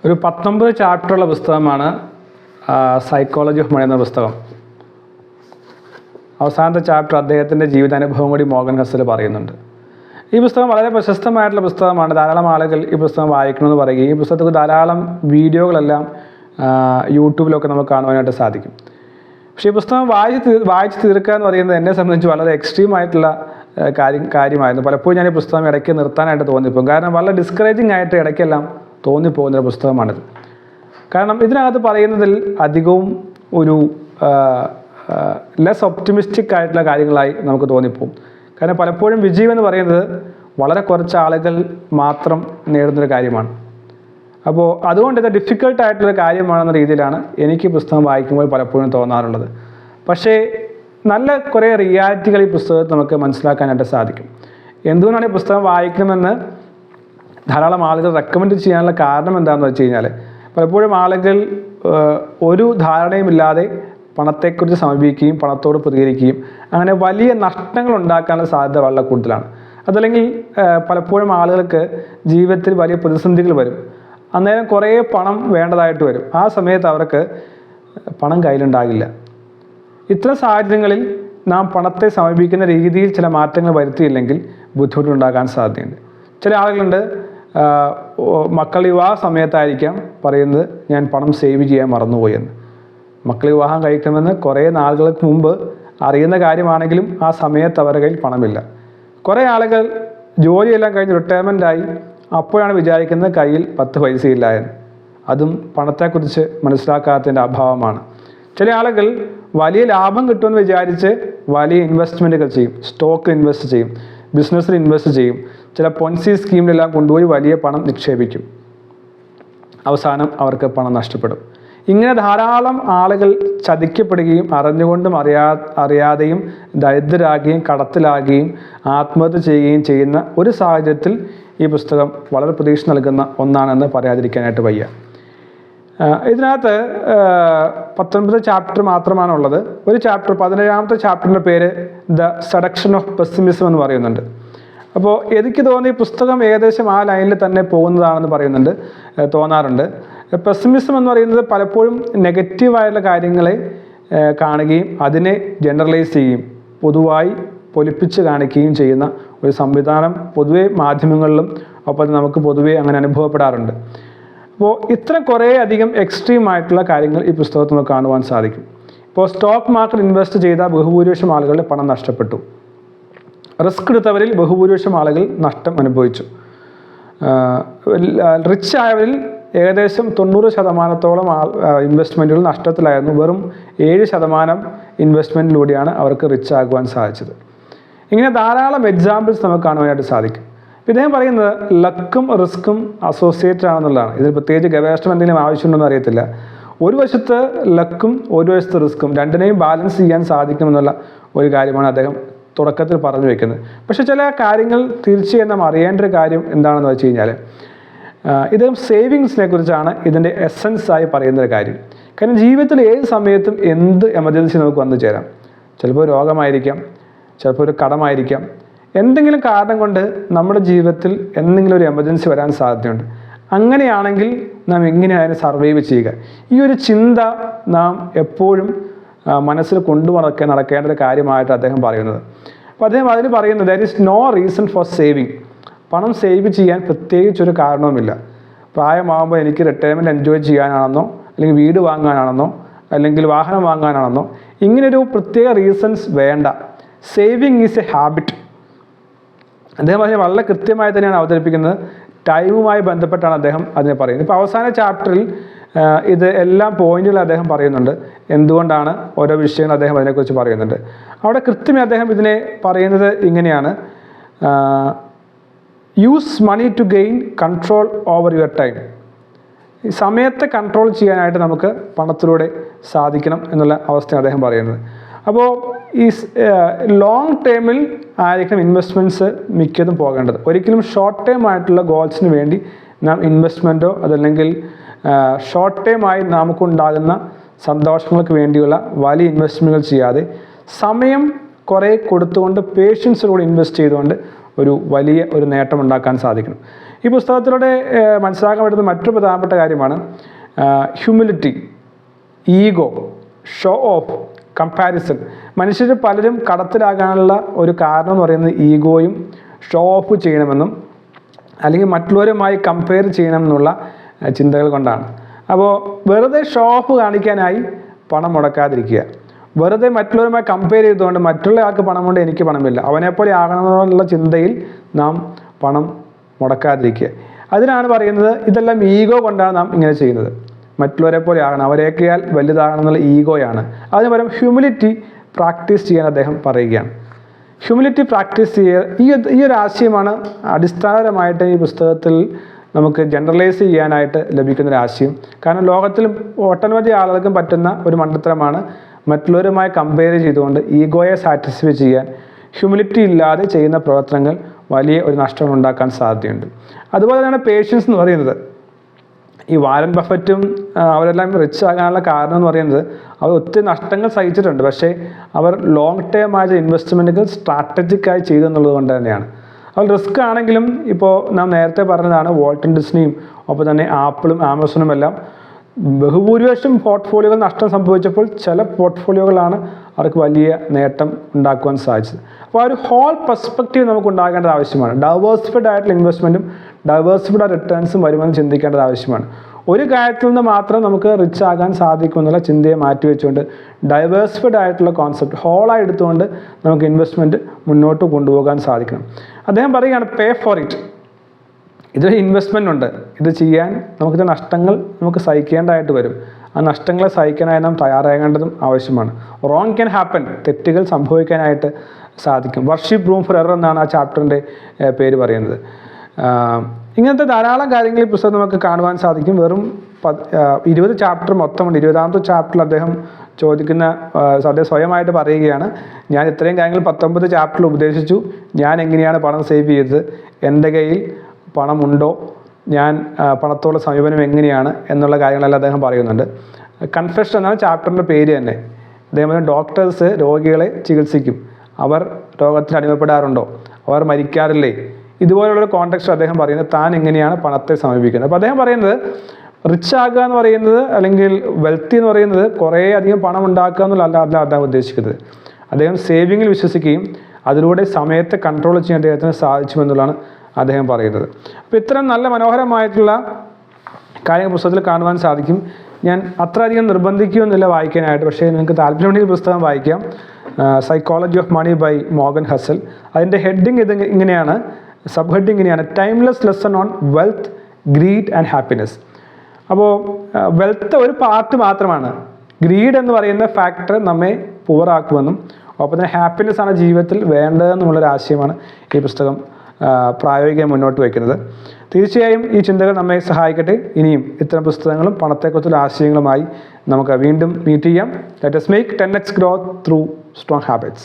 ഒരു 19 ചാപ്റ്ററുള്ള പുസ്തകമാണ് psychology of മണി എന്ന പുസ്തകം. അവസാനത്തെ ചാപ്റ്റർ അദ്ദേഹത്തിൻ്റെ ജീവിതാനുഭവം കൂടി മോർഗൻ ഹസൽ പറയുന്നുണ്ട്. ഈ പുസ്തകം വളരെ പ്രശസ്തമായിട്ടുള്ള പുസ്തകമാണ്. ധാരാളം ആളുകൾ ഈ പുസ്തകം വായിക്കണമെന്ന് പറയുകയും ഈ പുസ്തകത്തിൽ ധാരാളം വീഡിയോകളെല്ലാം യൂട്യൂബിലൊക്കെ നമുക്ക് കാണുവാനായിട്ട് സാധിക്കും. പക്ഷേ ഈ പുസ്തകം വായിച്ച് തീർക്കുക എന്ന് പറയുന്നത് എന്നെ സംബന്ധിച്ച് വളരെ എക്സ്ട്രീമായിട്ടുള്ള കാര്യമായിരുന്നു. പലപ്പോഴും ഞാൻ ഈ പുസ്തകം ഇടയ്ക്ക് നിർത്താനായിട്ട് തോന്നിപ്പോകും. കാരണം വളരെ ഡിസ്കറേജിങ് ആയിട്ട് ഇടയ്ക്കെല്ലാം തോന്നിപ്പോകുന്നൊരു പുസ്തകമാണിത്. കാരണം ഇതിനകത്ത് പറയുന്നതിൽ അധികവും ഒരു ലെസ് ഒപ്റ്റിമിസ്റ്റിക് ആയിട്ടുള്ള കാര്യങ്ങളായി നമുക്ക് തോന്നിപ്പോകും. കാരണം പലപ്പോഴും വിജയം എന്ന് പറയുന്നത് വളരെ കുറച്ച് ആളുകൾ മാത്രം നേടുന്നൊരു കാര്യമാണ്. അപ്പോൾ അതുകൊണ്ട് ഇത് ഡിഫിക്കൽട്ടായിട്ടുള്ള കാര്യമാണെന്ന രീതിയിലാണ് എനിക്ക് പുസ്തകം വായിക്കുമ്പോൾ പലപ്പോഴും തോന്നാറുള്ളത്. പക്ഷേ നല്ല കുറേ റിയാലിറ്റികൾ ഈ പുസ്തകത്തിൽ നമുക്ക് മനസ്സിലാക്കാനായിട്ട് സാധിക്കും. എന്തുകൊണ്ടാണ് ഈ പുസ്തകം വായിക്കണമെന്ന് ധാരാളം ആളുകൾ റെക്കമെൻഡ് ചെയ്യാനുള്ള കാരണം എന്താണെന്ന് വെച്ച് കഴിഞ്ഞാൽ, പലപ്പോഴും ആളുകൾ ഒരു ധാരണയുമില്ലാതെ പണത്തെക്കുറിച്ച് സമീപിക്കുകയും പണത്തോട് പ്രതികരിക്കുകയും അങ്ങനെ വലിയ നഷ്ടങ്ങൾ ഉണ്ടാക്കാനുള്ള സാധ്യത വളരെ കൂടുതലാണ്. അതല്ലെങ്കിൽ പലപ്പോഴും ആളുകൾക്ക് ജീവിതത്തിൽ വലിയ പ്രതിസന്ധികൾ വരും. അന്നേരം കുറേ പണം വേണ്ടതായിട്ട് വരും. ആ സമയത്ത് അവർക്ക് പണം കയ്യിലുണ്ടാകില്ല. ഇത്തരം സാഹചര്യങ്ങളിൽ നാം പണത്തെ സമീപിക്കുന്ന രീതിയിൽ ചില മാറ്റങ്ങൾ വരുത്തിയില്ലെങ്കിൽ ബുദ്ധിമുട്ടുണ്ടാകാൻ സാധ്യതയുണ്ട്. ചില ആളുകളുണ്ട്, മക്കൾ വിവാഹ സമയത്തായിരിക്കാം പറയുന്നത് ഞാൻ പണം സേവ് ചെയ്യാൻ മറന്നുപോയി എന്ന്. മക്കൾ വിവാഹം കഴിക്കണമെന്ന് കുറേ നാളുകൾക്ക് മുമ്പ് അറിയുന്ന കാര്യമാണെങ്കിലും ആ സമയത്ത് അവരുടെ കയ്യിൽ പണമില്ല. കുറേ ആളുകൾ ജോലിയെല്ലാം കഴിഞ്ഞ് റിട്ടയർമെൻ്റായി അപ്പോഴാണ് വിചാരിക്കുന്നത് കയ്യിൽ 10 പൈസയില്ല എന്ന്. അതും പണത്തെക്കുറിച്ച് മനസ്സിലാക്കാത്തതിൻ്റെ അഭാവമാണ്. ചില ആളുകൾ വലിയ ലാഭം കിട്ടുമെന്ന് വിചാരിച്ച് വലിയ ഇൻവെസ്റ്റ്മെൻറ്റുകൾ ചെയ്യും. സ്റ്റോക്ക് ഇൻവെസ്റ്റ് ചെയ്യും, ബിസിനസ്സിൽ ഇൻവെസ്റ്റ് ചെയ്യും, ചില പൊൻസി സ്കീമിലെല്ലാം കൊണ്ടുപോയി വലിയ പണം നിക്ഷേപിക്കും. അവസാനം അവർക്ക് പണം നഷ്ടപ്പെടും. ഇങ്ങനെ ധാരാളം ആളുകൾ ചതിക്കപ്പെടുകയും അറിഞ്ഞുകൊണ്ടും അറിയാതെയും ദരിദ്രരാകുകയും കടത്തിലാകുകയും ആത്മഹത്യ ചെയ്യുകയും ചെയ്യുന്ന ഒരു സാഹചര്യത്തിൽ ഈ പുസ്തകം വളരെ പ്രതീക്ഷ നൽകുന്ന ഒന്നാണെന്ന് പറയാതിരിക്കാനായിട്ട് വയ്യ. ഇതിനകത്ത് 19 ചാപ്റ്റർ മാത്രമാണുള്ളത്. ഒരു ചാപ്റ്റർ 17ാമത്തെ ചാപ്റ്ററിൻ്റെ പേര് ദ സെഡക്ഷൻ ഓഫ് പെസിമിസം എന്ന് പറയുന്നുണ്ട്. അപ്പോൾ എനിക്ക് തോന്നി പുസ്തകം ഏകദേശം ആ ലൈനിൽ തന്നെ പോകുന്നതാണെന്ന് തോന്നാറുണ്ട്. പെസിമിസം എന്ന് പറയുന്നത് പലപ്പോഴും നെഗറ്റീവായിട്ടുള്ള കാര്യങ്ങളെ കാണുകയും അതിനെ ജനറലൈസ് ചെയ്യുകയും പൊതുവായി പൊലിപ്പിച്ച് കാണിക്കുകയും ചെയ്യുന്ന ഒരു സംവിധാനം പൊതുവെ മാധ്യമങ്ങളിലും ഒപ്പം നമുക്ക് പൊതുവെ അങ്ങനെ അനുഭവപ്പെടാറുണ്ട്. അപ്പോൾ ഇത്ര കുറേ അധികം എക്സ്ട്രീം ആയിട്ടുള്ള കാര്യങ്ങൾ ഈ പുസ്തകത്തിൽ നമുക്ക് കാണുവാൻ സാധിക്കും. ഇപ്പോൾ സ്റ്റോക്ക് മാർക്കറ്റ് ഇൻവെസ്റ്റ് ചെയ്ത ബഹുഭൂരിപക്ഷം ആളുകളുടെ പണം നഷ്ടപ്പെട്ടു. റിസ്ക് എടുത്തവരിൽ ബഹുഭൂരിപക്ഷം ആളുകൾ നഷ്ടം അനുഭവിച്ചു. റിച്ച് ആയവരിൽ ഏകദേശം 90% ഇൻവെസ്റ്റ്മെൻറ്റുകൾ നഷ്ടത്തിലായിരുന്നു. വെറും 7% ഇൻവെസ്റ്റ്മെൻറ്റിലൂടെയാണ് അവർക്ക് റിച്ച് ആകുവാൻ സാധിച്ചത്. ഇങ്ങനെ ധാരാളം എക്സാമ്പിൾസ് നമുക്ക് കാണുവാനായിട്ട് സാധിക്കും. ഇദ്ദേഹം പറയുന്നത് ലക്കും റിസ്ക്കും അസോസിയേറ്റഡ് ആണെന്നുള്ളതാണ്. ഇതിൽ പ്രത്യേകിച്ച് ഗവേഷണം എന്തെങ്കിലും ആവശ്യമുണ്ടെന്ന് അറിയത്തില്ല. ഒരു വശത്ത് ലക്കും ഒരു വശത്ത് റിസ്ക്കും രണ്ടിനെയും ബാലൻസ് ചെയ്യാൻ സാധിക്കുമെന്നുള്ള ഒരു കാര്യമാണ് അദ്ദേഹം തുടക്കത്തിൽ പറഞ്ഞു വയ്ക്കുന്നത്. പക്ഷേ ചില കാര്യങ്ങൾ തീർച്ചയായും നാം അറിയേണ്ട ഒരു കാര്യം എന്താണെന്ന് വെച്ച് കഴിഞ്ഞാൽ, ഇദ്ദേഹം സേവിങ്സിനെ കുറിച്ചാണ് ഇതിൻ്റെ എസൻസായി പറയുന്നൊരു കാര്യം. കാരണം ജീവിതത്തിൽ ഏത് സമയത്തും എന്ത് എമർജൻസി നമുക്ക് വന്നു ചേരാം. ചിലപ്പോൾ രോഗമായിരിക്കാം, ചിലപ്പോൾ ഒരു കടമായിരിക്കാം. എന്തെങ്കിലും കാരണം കൊണ്ട് നമ്മുടെ ജീവിതത്തിൽ എന്തെങ്കിലും ഒരു എമർജൻസി വരാൻ സാധ്യതയുണ്ട്. അങ്ങനെയാണെങ്കിൽ നാം എങ്ങനെയാണ് സർവൈവ് ചെയ്യുക? ഈ ഒരു ചിന്ത നാം എപ്പോഴും മനസ്സിൽ നടക്കേണ്ട ഒരു കാര്യമായിട്ട് അദ്ദേഹം പറയുന്നത്. അപ്പോൾ അദ്ദേഹം അതിന് പറയുന്നത് there is no reason for saving. പണം സേവ് ചെയ്യാൻ പ്രത്യേകിച്ചൊരു കാരണവുമില്ല. പ്രായമാകുമ്പോൾ എനിക്ക് റിട്ടയർമെൻറ്റ് എൻജോയ് ചെയ്യാനാണെന്നോ അല്ലെങ്കിൽ വീട് വാങ്ങാനാണെന്നോ അല്ലെങ്കിൽ വാഹനം വാങ്ങാനാണെന്നോ ഇങ്ങനൊരു പ്രത്യേക റീസൺസ് വേണ്ട. Saving is A habit. അദ്ദേഹം അതിനെ വളരെ കൃത്യമായി തന്നെയാണ് അവതരിപ്പിക്കുന്നത്. ടൈമുമായി ബന്ധപ്പെട്ടാണ് അദ്ദേഹം അതിനെ പറയുന്നത്. ഇപ്പോൾ അവസാന ചാപ്റ്ററിൽ ഇത് എല്ലാ പോയിന്റുകളും അദ്ദേഹം പറയുന്നുണ്ട്. എന്തുകൊണ്ടാണ് ഓരോ വിഷയങ്ങൾ അദ്ദേഹം അതിനെക്കുറിച്ച് പറയുന്നുണ്ട്. അവിടെ കൃത്യമായി അദ്ദേഹം ഇതിനെ പറയുന്നത് ഇങ്ങനെയാണ്: use money to gain control over your time. ഈ സമയത്തെ കൺട്രോൾ ചെയ്യാനായിട്ട് നമുക്ക് പണത്തിലൂടെ സാധിക്കണം എന്നുള്ള അവസ്ഥയാണ് അദ്ദേഹം പറയുന്നത്. അപ്പോൾ ഈ ലോങ് ടേമിൽ ആയിരിക്കും ഇൻവെസ്റ്റ്മെൻറ്റ്സ് മിക്കതും പോകേണ്ടത്. ഒരിക്കലും ഷോർട്ട് ടേം ആയിട്ടുള്ള ഗോൾസിന് വേണ്ടി നാം ഇൻവെസ്റ്റ്മെൻറ്റോ അതല്ലെങ്കിൽ ഷോർട്ട് ടേമായി നമുക്കുണ്ടാകുന്ന സന്തോഷങ്ങൾക്ക് വേണ്ടിയുള്ള വലിയ ഇൻവെസ്റ്റ്മെൻറ്റുകൾ ചെയ്യാതെ സമയം കുറേ കൊടുത്തുകൊണ്ട് പേഷ്യൻസിലൂടെ ഇൻവെസ്റ്റ് ചെയ്തുകൊണ്ട് ഒരു വലിയ നേട്ടം ഉണ്ടാക്കാൻ സാധിക്കണം. ഈ പുസ്തകത്തിലൂടെ മനസ്സിലാക്കാൻ പറ്റുന്ന മറ്റൊരു പ്രധാനപ്പെട്ട കാര്യമാണ് humility, ego, show of, comparison. മനുഷ്യർ പലരും കടത്തിലാകാനുള്ള ഒരു കാരണം എന്ന് പറയുന്നത് ഈഗോയും ഷോ ഓഫ് ചെയ്യണമെന്നും അല്ലെങ്കിൽ മറ്റുള്ളവരുമായി കമ്പയർ ചെയ്യണമെന്നുള്ള ചിന്തകൾ കൊണ്ടാണ്. അപ്പോൾ വെറുതെ ഷോ ഓഫ് കാണിക്കാനായി പണം മുടക്കാതിരിക്കുക. വെറുതെ മറ്റുള്ളവരുമായി കമ്പയർ ചെയ്തുകൊണ്ട് മറ്റുള്ള ആൾക്ക് പണമുണ്ട് എനിക്ക് പണമില്ല, അവനെപ്പോലെ ആകണമെന്നുള്ള ചിന്തയിൽ നാം പണം മുടക്കാതിരിക്കുക. അതിനാണ് പറയുന്നത് ഇതെല്ലാം ഈഗോ കൊണ്ടാണ് നാം ഇങ്ങനെ ചെയ്യുന്നത്. മറ്റുള്ളവരെ പോലെ ആകണം, അവരെയൊക്കെയാൽ വലുതാകണം എന്നുള്ള ഈഗോയാണ്. അതിന് പകരം ഹ്യൂമിലിറ്റി പ്രാക്ടീസ് ചെയ്യാൻ അദ്ദേഹം പറയുകയാണ്. ഹ്യൂമിലിറ്റി പ്രാക്ടീസ് ചെയ്യുക, ഈ ഒരു ആശയമാണ് അടിസ്ഥാനപരമായിട്ട് ഈ പുസ്തകത്തിൽ നമുക്ക് ജനറലൈസ് ചെയ്യാനായിട്ട് ലഭിക്കുന്നൊരു ആശയം. കാരണം ലോകത്തിൽ ഒട്ടനവധി ആളുകൾക്കും പറ്റുന്ന ഒരു മണ്ടത്തരമാണ് മറ്റുള്ളവരുമായി കമ്പയർ ചെയ്തുകൊണ്ട് ഈഗോയെ സാറ്റിസ്ഫൈ ചെയ്യാൻ ഹ്യൂമിലിറ്റി ഇല്ലാതെ ചെയ്യുന്ന പ്രവർത്തനങ്ങൾ വലിയ ഒരു നഷ്ടങ്ങൾ ഉണ്ടാക്കാൻ സാധ്യതയുണ്ട്. അതുപോലെ തന്നെയാണ് പേഷ്യൻസ് എന്ന് പറയുന്നത്. ഈ വാരൻ ബഫറ്റും അവരെല്ലാം റിച്ച് ആകാനുള്ള കാരണം എന്ന് പറയുന്നത് അവർ ഒത്തിരി നഷ്ടങ്ങൾ സഹിച്ചിട്ടുണ്ട്, പക്ഷേ അവർ ലോങ് ടേം ആയ ഇൻവെസ്റ്റ്മെൻറ്റുകൾ സ്ട്രാറ്റജിക്കായി ചെയ്തു എന്നുള്ളത് കൊണ്ട് തന്നെയാണ്. അവർ റിസ്ക് ആണെങ്കിലും ഇപ്പോൾ നാം നേരത്തെ പറഞ്ഞതാണ് വോൾട്ടൺ ഡിസ്നിയും ഒപ്പം തന്നെ ആപ്പിളും ആമസോണും എല്ലാം ബഹുഭൂരിപക്ഷം പോർട്ട്ഫോളിയോകൾ നഷ്ടം സംഭവിച്ചപ്പോൾ ചില പോർട്ട്ഫോളിയോകളാണ് അവർക്ക് വലിയ നേട്ടം ഉണ്ടാക്കുവാൻ സാധിച്ചത്. അപ്പോൾ ആ ഒരു ഹോൾ പെർസ്പെക്റ്റീവ് നമുക്ക് ഉണ്ടാകേണ്ടത് ആവശ്യമാണ്. ഡൈവേഴ്സിഫൈഡ് ആയിട്ടുള്ള ഇൻവെസ്റ്റ്മെൻറ്റും ഡൈവേഴ്സിഫൈഡ് റിട്ടേൺസും വരുമെന്ന് ചിന്തിക്കേണ്ടത് ആവശ്യമാണ്. ഒരു കാര്യത്തിൽ നിന്ന് മാത്രം നമുക്ക് റിച്ച് ആകാൻ സാധിക്കുമെന്നുള്ള ചിന്തയെ മാറ്റിവെച്ചുകൊണ്ട് ഡൈവേഴ്സിഫൈഡ് ആയിട്ടുള്ള കോൺസെപ്റ്റ് ഹോളായി എടുത്തുകൊണ്ട് നമുക്ക് ഇൻവെസ്റ്റ്മെൻറ്റ് മുന്നോട്ട് കൊണ്ടുപോകാൻ സാധിക്കണം. അദ്ദേഹം പറയുകയാണ് പേ ഫോർ ഇറ്റ്. ഇതൊരു ഇൻവെസ്റ്റ്മെൻ്റ് ഉണ്ട്, ഇത് ചെയ്യാൻ നമുക്കിത് നഷ്ടങ്ങൾ നമുക്ക് സഹിക്കേണ്ടതായിട്ട് വരും. ആ നഷ്ടങ്ങളെ സഹിക്കാനായി നാം തയ്യാറാകേണ്ടതും ആവശ്യമാണ്. റോങ് ക്യാൻ ഹാപ്പൻ, തെറ്റുകൾ സംഭവിക്കാനായിട്ട് സാധിക്കും. വർഷിപ്പ് റൂം ഫോർ എറർ എന്നാണ് ആ ചാപ്റ്ററിൻ്റെ പേര് പറയുന്നത്. ഇങ്ങനത്തെ ധാരാളം കാര്യങ്ങൾ ഈ പുസ്തകം നമുക്ക് കാണുവാൻ സാധിക്കും. വെറും 20 ചാപ്റ്റർ മൊത്തമുണ്ട്. 20ാമത്തെ ചാപ്റ്ററിൽ അദ്ദേഹം ചോദിക്കുന്ന അദ്ദേഹം സ്വയമായിട്ട് പറയുകയാണ്, ഞാൻ ഇത്രയും കാര്യങ്ങൾ 19 ചാപ്റ്ററിൽ ഉപദേശിച്ചു, ഞാൻ എങ്ങനെയാണ് പണം സേവ് ചെയ്തത്, എൻ്റെ കയ്യിൽ പണമുണ്ടോ, ഞാൻ പണത്തോടുള്ള സമീപനം എങ്ങനെയാണ് എന്നുള്ള കാര്യങ്ങളെല്ലാം അദ്ദേഹം പറയുന്നുണ്ട്. കൺഫെഷൻ എന്നാണ് ചാപ്റ്ററിൻ്റെ പേര് തന്നെ. അദ്ദേഹം ഡോക്ടേഴ്സ് രോഗികളെ ചികിത്സിക്കും, അവർ രോഗത്തിന് അടിമപ്പെടാറുണ്ടോ, അവർ മരിക്കാറില്ലേ, ഇതുപോലുള്ളൊരു കോണ്ടെക്സ്റ്റ് അദ്ദേഹം പറയുന്നത് താൻ എങ്ങനെയാണ് പണത്തെ സമീപിക്കുന്നത്. അപ്പോൾ അദ്ദേഹം പറയുന്നത് റിച്ച് ആകുക എന്ന് പറയുന്നത് അല്ലെങ്കിൽ വെൽത്തി എന്ന് പറയുന്നത് കുറേ അധികം പണം ഉണ്ടാക്കുക എന്നുള്ള അല്ല അദ്ദേഹം ഉദ്ദേശിക്കുന്നത്. അദ്ദേഹം സേവിങ്ങിൽ വിശ്വസിക്കുകയും അതിലൂടെ സമയത്തെ കൺട്രോൾ ചെയ്യാൻ അദ്ദേഹത്തിന് സാധിച്ചുമെന്നുള്ളതാണ് അദ്ദേഹം പറയുന്നത്. അപ്പോൾ ഇത്തരം നല്ല മനോഹരമായിട്ടുള്ള കാര്യങ്ങൾ പുസ്തകത്തിൽ കാണുവാൻ സാധിക്കും. ഞാൻ അത്രയധികം നിർബന്ധിക്കുമെന്നില്ല വായിക്കാനായിട്ട്, പക്ഷേ നിങ്ങൾക്ക് താല്പര്യമുണ്ടെങ്കിൽ പുസ്തകം വായിക്കാം. Psychology of money by Morgan Housel. അതിൻ്റെ ഹെഡിങ് ഇങ്ങനെയാണ്, സബ് ഹെഡിങ് ഇങ്ങനെയാണ്, timeless lesson on wealth, greed and happiness. അപ്പോൾ വെൽത്ത് ഒരു പാർട്ട് മാത്രമാണ്. ഗ്രീഡ് എന്ന് പറയുന്ന ഫാക്ടർ നമ്മെ പുവറാക്കുമെന്നും ഒപ്പം തന്നെ ഹാപ്പിനെസ് ആണ് ജീവിതത്തിൽ വേണ്ടതെന്നുമുള്ളൊരു ആശയമാണ് ഈ പുസ്തകം പ്രായോഗികമായി മുന്നോട്ട് വയ്ക്കുന്നത്. തീർച്ചയായും ഈ ചിന്തകൾ നമ്മെ സഹായിക്കട്ടെ. ഇനിയും ഇത്തരം പുസ്തകങ്ങളും പണത്തെക്കുറിച്ചുള്ള ആശയങ്ങളുമായി നമുക്ക് വീണ്ടും മീറ്റ് ചെയ്യാം. Let us make 10x growth through strong habits.